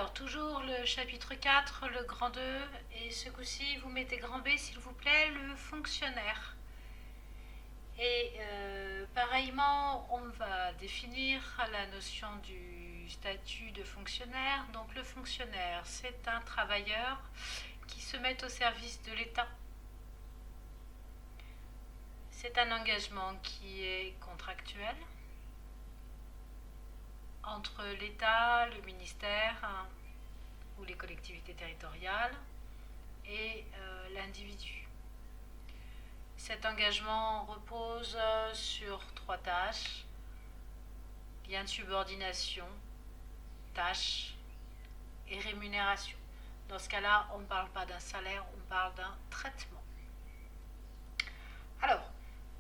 Alors, toujours le chapitre 4, le grand 2, et ce coup-ci, vous mettez grand B, s'il vous plaît, le fonctionnaire. Et pareillement, on va définir la notion du statut de fonctionnaire. Donc, le fonctionnaire, c'est un travailleur qui se met au service de l'État. C'est un engagement qui est contractuel entre l'État, le ministère ou les collectivités territoriales et l'individu. Cet engagement repose sur 3 tâches: lien de subordination, tâches et rémunération. Dans ce cas-là, on ne parle pas d'un salaire, on parle d'un traitement. Alors,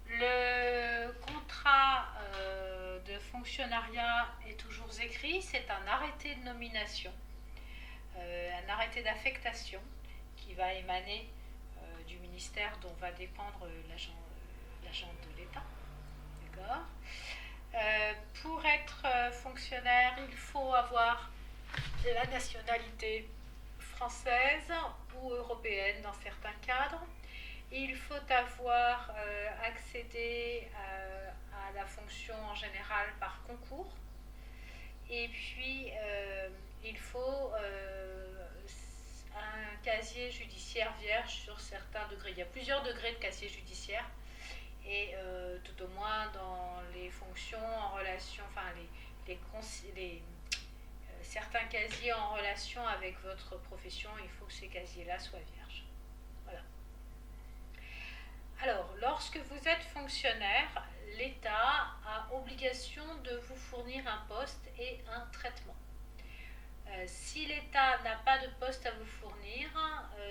le contrat de fonctionnariat est toujours écrit, c'est un arrêté de nomination, un arrêté d'affectation qui va émaner du ministère dont va dépendre l'agent de l'État. D'accord. Pour être fonctionnaire, il faut avoir la nationalité française ou européenne dans certains cadres. Il faut avoir accédé à la fonction en général par concours. Et puis, il faut un casier judiciaire vierge sur certains degrés. Il y a plusieurs degrés de casier judiciaire. Et tout au moins dans les fonctions en relation, enfin certains casiers en relation avec votre profession, il faut que ces casiers-là soient vierges. Voilà. Alors, lorsque vous êtes fonctionnaire, l'État a obligation de vous fournir un poste et un traitement. Si l'État n'a pas de poste à vous fournir,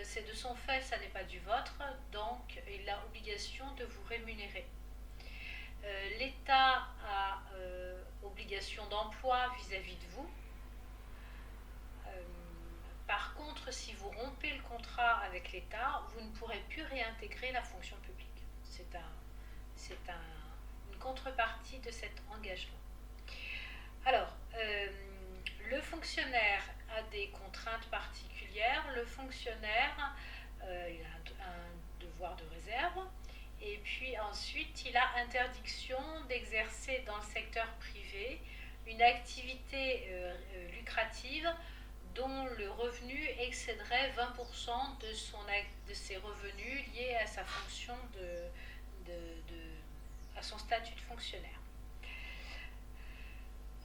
c'est de son fait, ça n'est pas du vôtre, donc il a obligation de vous rémunérer. L'État a obligation d'emploi vis-à-vis de vous. Par contre, si vous rompez le contrat avec l'État, vous ne pourrez plus réintégrer la fonction publique. C'est une contrepartie de cet engagement. Alors, le fonctionnaire a des contraintes particulières. Le fonctionnaire il a un devoir de réserve. Et puis ensuite, il a interdiction d'exercer dans le secteur privé une activité lucrative dont le revenu excéderait 20% de ses revenus liés à sa fonction à son statut de fonctionnaire.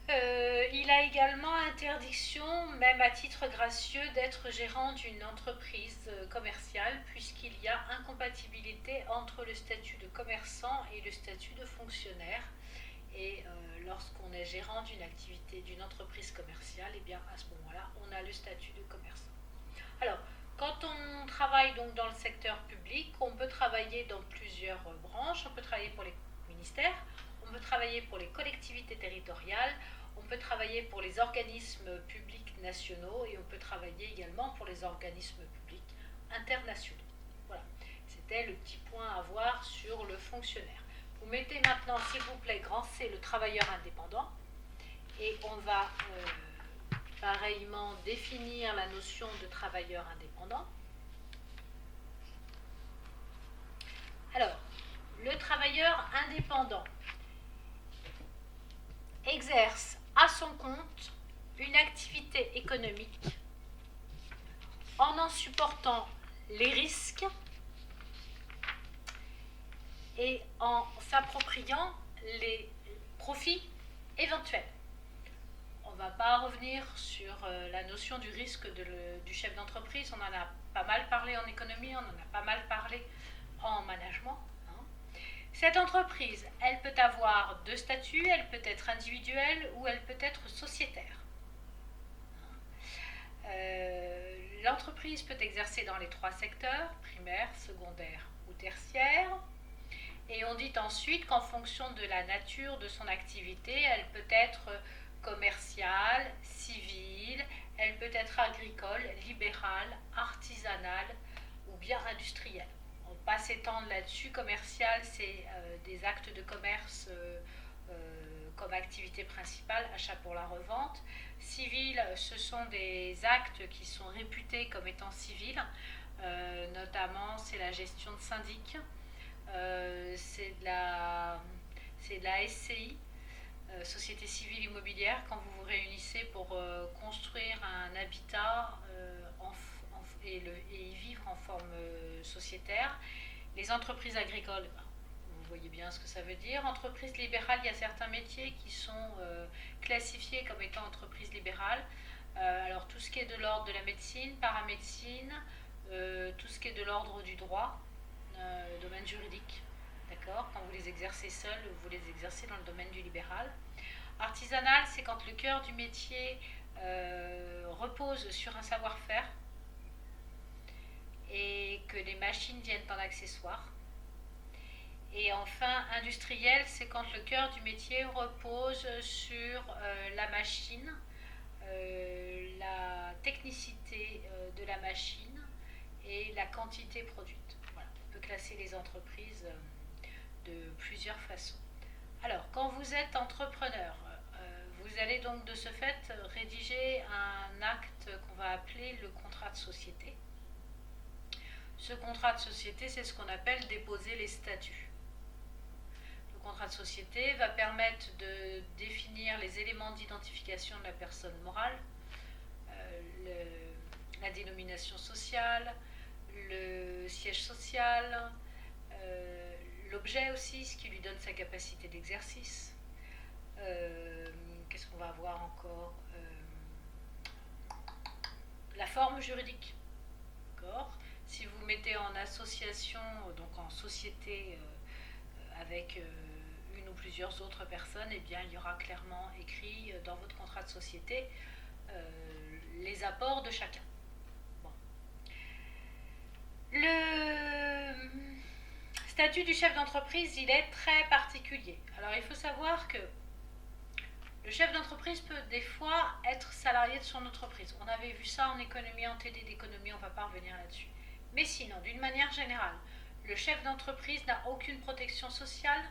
Il a également interdiction, même à titre gracieux, d'être gérant d'une entreprise commerciale, puisqu'il y a incompatibilité entre le statut de commerçant et le statut de fonctionnaire. Et lorsqu'on est gérant d'une activité, d'une entreprise commerciale, et bien à ce moment-là, on a le statut de commerçant. Alors, quand on travaille donc dans le secteur public, on peut travailler dans plusieurs branches. On peut travailler pour les ministères, on peut travailler pour les collectivités territoriales, on peut travailler pour les organismes publics nationaux et on peut travailler également pour les organismes publics internationaux. Voilà, c'était le petit point à voir sur le fonctionnaire. Vous mettez maintenant, s'il vous plaît, grand C, le travailleur indépendant, et on va pareillement définir la notion de travailleur indépendant. Alors, le travailleur indépendant exerce à son compte une activité économique en supportant les risques et en s'appropriant les profits éventuels. On ne va pas revenir sur la notion du risque du chef d'entreprise. On en a pas mal parlé en économie, on en a pas mal parlé en management. Cette entreprise, elle peut avoir 2 statuts, elle peut être individuelle ou elle peut être sociétaire. L'entreprise peut exercer dans les 3 secteurs, primaire, secondaire ou tertiaire. Et on dit ensuite qu'en fonction de la nature de son activité, elle peut être commerciale, civile, elle peut être agricole, libérale, artisanale ou bien industrielle. On ne va pas s'étendre là-dessus. Commercial, c'est des actes de commerce comme activité principale, achat pour la revente. Civil, ce sont des actes qui sont réputés comme étant civils, notamment c'est la gestion de syndic, c'est de la SCI, Société Civile Immobilière, quand vous vous réunissez pour construire un habitat et y vivre en forme sociétaire. Les entreprises agricoles, vous voyez bien ce que ça veut dire. Entreprise libérale, il y a certains métiers qui sont classifiés comme étant entreprises libérales. Alors tout ce qui est de l'ordre de la médecine, paramédecine, tout ce qui est de l'ordre du droit, domaine juridique, d'accord. Quand vous les exercez seuls, vous les exercez dans le domaine du libéral. Artisanal, c'est quand le cœur du métier repose sur un savoir-faire et que les machines viennent en accessoire. Et enfin, industriel, c'est quand le cœur du métier repose sur la machine, la technicité de la machine et la quantité produite. Voilà. On peut classer les entreprises de plusieurs façons. Alors, quand vous êtes entrepreneur, vous allez donc de ce fait rédiger un acte qu'on va appeler le contrat de société. Ce contrat de société, c'est ce qu'on appelle déposer les statuts. Le contrat de société va permettre de définir les éléments d'identification de la personne morale, la dénomination sociale, le siège social, l'objet aussi, ce qui lui donne sa capacité d'exercice. Qu'est-ce qu'on va avoir encore, la forme juridique. D'accord. Si vous mettez en association, donc en société avec une ou plusieurs autres personnes, eh bien, il y aura clairement écrit dans votre contrat de société les apports de chacun. Bon. Le statut du chef d'entreprise, il est très particulier. Alors, il faut savoir que le chef d'entreprise peut des fois être salarié de son entreprise. On avait vu ça en économie, en TD d'économie, on ne va pas revenir là-dessus. Mais sinon, d'une manière générale, le chef d'entreprise n'a aucune protection sociale.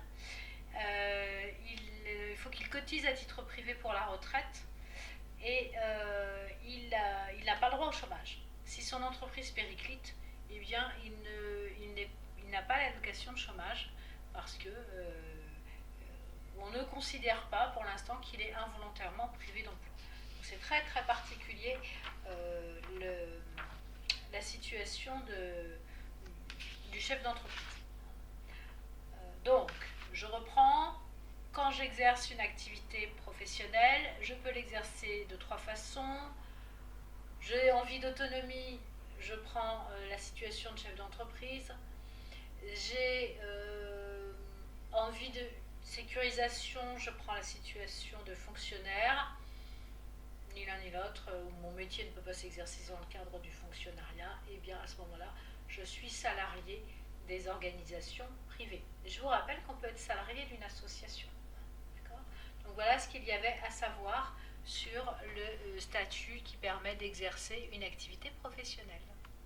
Il faut qu'il cotise à titre privé pour la retraite et il n'a pas le droit au chômage. Si son entreprise périclite, eh bien, il n'a pas l'allocation de chômage parce que on ne considère pas pour l'instant qu'il est involontairement privé d'emploi. Donc c'est très très particulier la situation du chef d'entreprise. Donc, je reprends. Quand j'exerce une activité professionnelle, je peux l'exercer de 3 façons. J'ai envie d'autonomie, je prends la situation de chef d'entreprise. J'ai envie de sécurisation, je prends la situation de fonctionnaire. Ni l'un ni l'autre, où mon métier ne peut pas s'exercer dans le cadre du fonctionnariat, et bien à ce moment-là, je suis salarié des organisations privées. Et je vous rappelle qu'on peut être salarié d'une association. D'accord ? Donc voilà ce qu'il y avait à savoir sur le statut qui permet d'exercer une activité professionnelle.